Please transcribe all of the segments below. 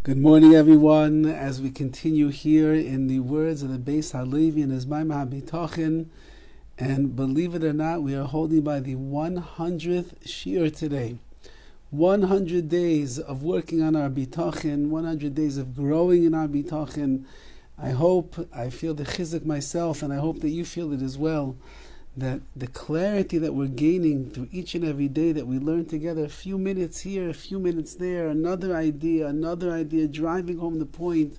Good morning, everyone, as we continue here in the words of the Beis Halevi and his Maimah Bitachon. And believe it or not, we are holding by the 100th shiur today. 100 days of working on our Bitachon, 100 days of growing in our Bitachon. I feel the chizuk myself, and I hope that you feel it as well, that the clarity that we're gaining through each and every day that we learn together, a few minutes here, a few minutes there, another idea, driving home the point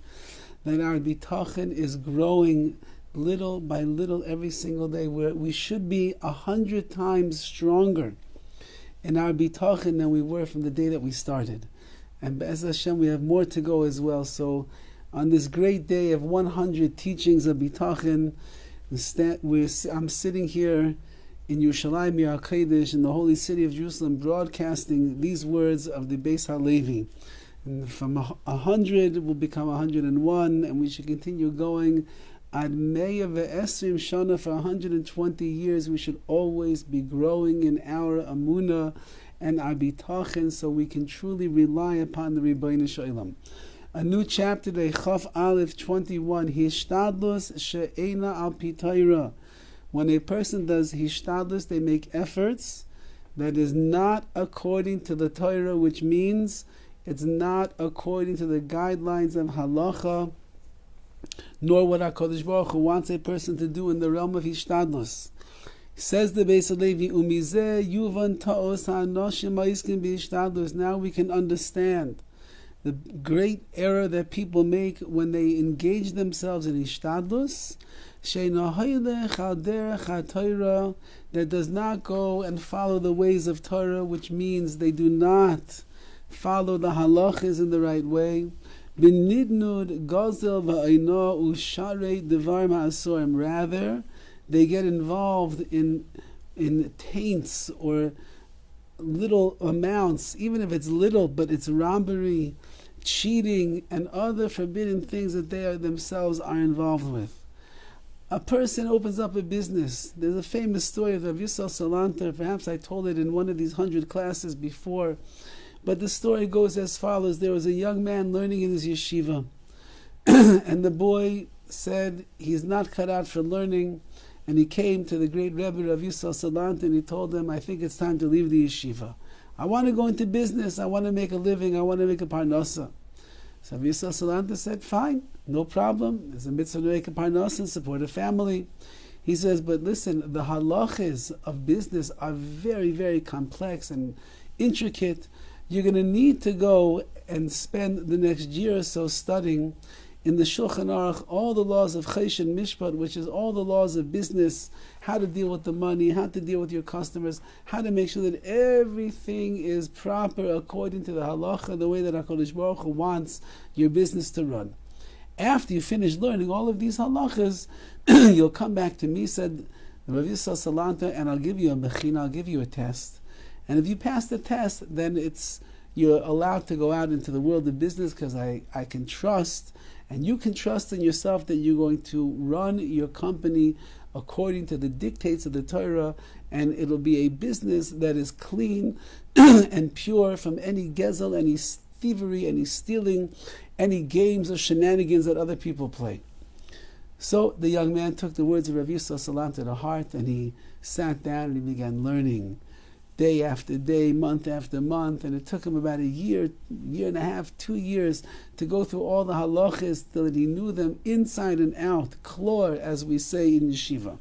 that our Bitachon is growing little by little every single day, where we should be 100 times stronger in our Bitachon than we were from the day that we started. And Be'ez Hashem, we have more to go as well. So on this great day of 100 teachings of Bitachon, I'm sitting here in Yerushalayim Yar Kodesh, in the holy city of Jerusalem, broadcasting these words of the Beis Halevi. And from 100 will become 101, and we should continue going. Ad Meya ve'esrim shana, for 120 years, we should always be growing in our Amunah and our Bitachon, so we can truly rely upon the Ribbono Shel Olam. A new chapter today, Chaf Aleph 21, Hishtadlus she'eina al pi Torah. When a person does Hishtadlus, they make efforts that is not according to the Torah, which means it's not according to the guidelines of halacha, nor what HaKadosh Baruch Hu wants a person to do in the realm of Hishtadlus. Says the Beis Halevi, Umizeh yuvan ta'os ha'anoshim ha'iskin b'Hishtadlus. Now we can understand the great error that people make when they engage themselves in Hishtadlus, that does not go and follow the ways of Torah, which means they do not follow the halachas in the right way. Rather, they get involved in taints or little amounts, even if it's little, but it's robbery, cheating, and other forbidden things that they themselves are involved with. A person opens up a business. There's a famous story of Rabbi Salanter. Perhaps I told it in one of these 100 classes before, but the story goes as follows. There was a young man learning in his yeshiva, and the boy said he's not cut out for learning. And he came to the great Rabbi Rabbi Salanter, and he told him, I think it's time to leave the yeshiva. I want to go into business. I want to make a living. I want to make a parnasa. So Rabbi Salanter said, fine, no problem. There's a mitzvah to make a parnasa and support a family. He says, but listen, the halachas of business are very, very complex and intricate. You're going to need to go and spend the next year or so studying in the Shulchan Aruch all the laws of Chesh and Mishpat, which is all the laws of business, how to deal with the money, how to deal with your customers, how to make sure that everything is proper according to the halacha, the way that HaKadosh Baruch Hu wants your business to run. After you finish learning all of these halachas, you'll come back to me, said Rabbi Salanter, and I'll give you a mechina, I'll give you a test. And if you pass the test, then you're allowed to go out into the world of business, because I can trust, and you can trust in yourself that you're going to run your company according to the dictates of the Torah, and it'll be a business that is clean and pure from any gezel, any thievery, any stealing, any games or shenanigans that other people play. So the young man took the words of Rabbi Salanter to heart, and he sat down and he began learning day after day, month after month, and it took him about a year and a half, 2 years to go through all the halachas till that he knew them inside and out, klor, as we say in yeshiva.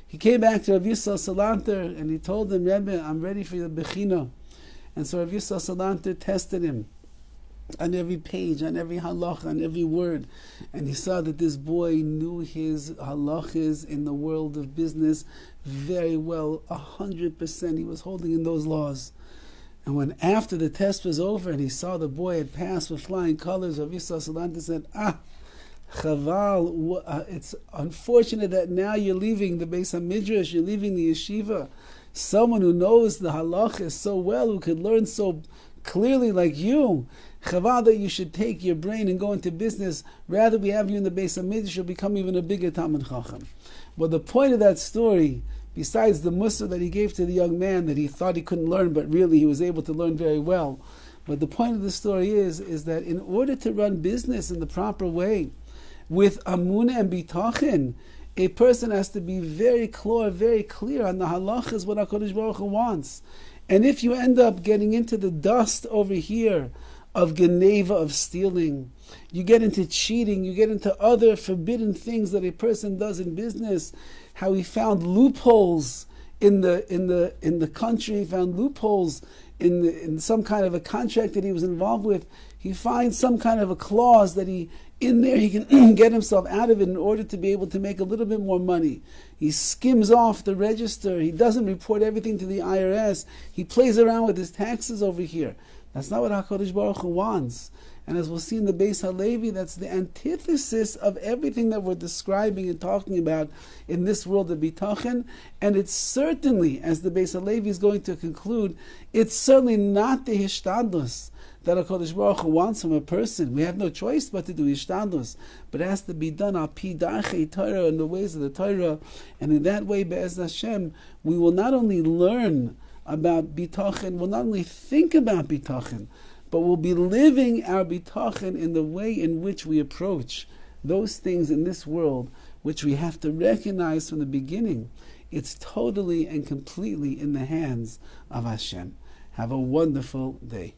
He came back to Rabbi Salanter and he told him, Rebbe, I'm ready for the bechina. And so Rabbi Salanter tested him on every page, on every halacha, on every word. And he saw that this boy knew his halachas in the world of business very well, 100%. He was holding in those laws. And when after the test was over and he saw the boy had passed with flying colors, Rabbi Salanter said, Chaval, it's unfortunate that now you're leaving the Beis HaMidrash, you're leaving the yeshiva. Someone who knows the halachas so well, who could learn so clearly like you. Chaval that you should take your brain and go into business. Rather we have you in the Beis HaMidrash, you'll become even a bigger Talmid Chacham. But the point of that story, besides the mussar that he gave to the young man that he thought he couldn't learn, but really he was able to learn very well, But the point of the story is that in order to run business in the proper way, with amunah and bitachon, a person has to be very clear on the halachas, what HaKadosh Baruch Hu wants. And if you end up getting into the dust over here of geneva, of stealing, you get into cheating, you get into other forbidden things that a person does in business, how he found loopholes in the country, he found loopholes in some kind of a contract that he was involved with. He finds some kind of a clause that he can get himself out of it in order to be able to make a little bit more money. He skims off the register. He doesn't report everything to the IRS. He plays around with his taxes over here. That's not what HaKadosh Baruch Hu wants. And as we'll see in the Beis HaLevi, that's the antithesis of everything that we're describing and talking about in this world of Bitachon. And it's certainly, as the Beis HaLevi is going to conclude, it's certainly not the Hishtadlus that HaKadosh Baruch Hu wants from a person. We have no choice but to do Hishtadlus, but it has to be done al pi darchei Torah, in the ways of the Torah. And in that way, Be'ez Hashem, we will not only learn about Bitachon, we'll not only think about Bitachon, but we'll be living our Bitachon in the way in which we approach those things in this world, which we have to recognize from the beginning. It's totally and completely in the hands of Hashem. Have a wonderful day.